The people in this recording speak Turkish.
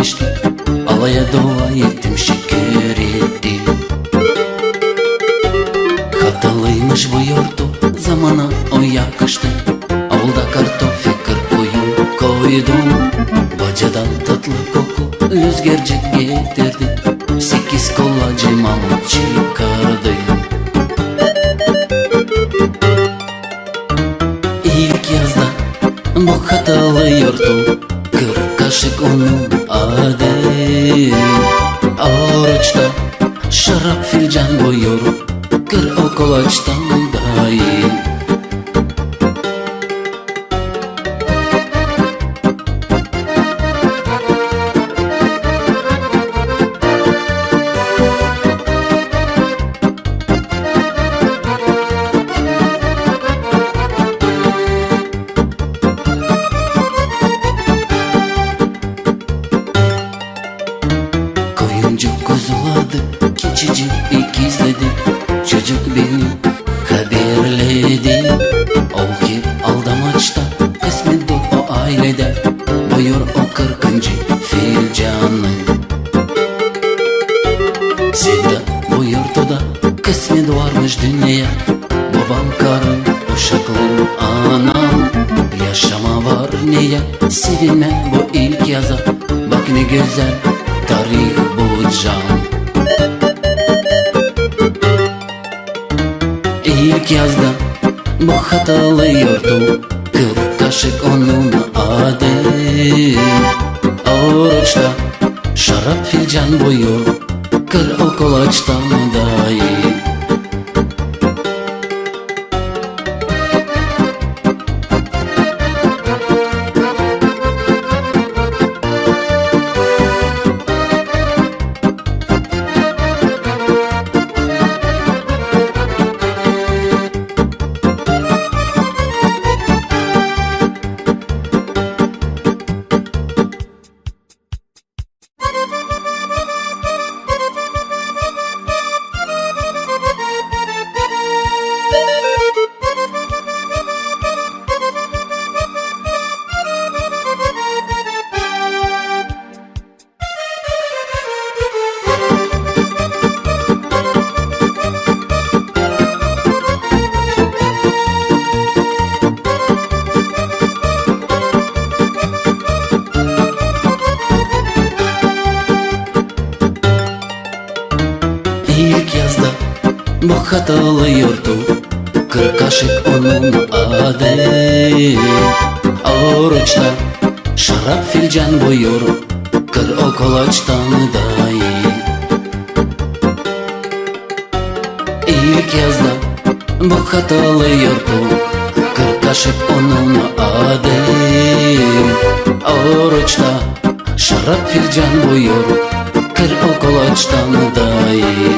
geçti. Alaya dua ettim, şükür ettim. Hatalıymış bu yurtu, zamana o yakıştı. Avulda kartofi 40 koyun koydum. Bacadan tatlı koku rüzgarcık getirdi. 8 kolla cimam çıkardı. İlk yazda bu hatalı yurtu, 40 kaşık onun adı. Oruçta şarap filcan buyur, kır o kolaçtan dayı. Koyuncu kuzuladı, keçici ikizledi. Çocuk beni haberledi. O ki aldamaçta kısmet o ailede. Buyur o 40. filcanı. Sevda bu yurtuda kısmet varmış dünyaya. Babam karım, uşaklım anam. Yaşama var niye, sevilme bu ilk yaza. Bak ne güzel tarih bu can. İlk yazda bu hatalı yurtu, 40 kaşık onun adı. Oruçta şarap filcan buyur, kır o kolaçtan dayı. İlk yazda bu hatalı yurtu, 40 kaşık onun adı. Oruçta şarap filcan buyur, kır o kolaçtan dayı. İlk yazda bu hatalı yurtu, 40 kaşık onun adı. Oruçta şarap filcan buyur, kır o kolaçtan dayı.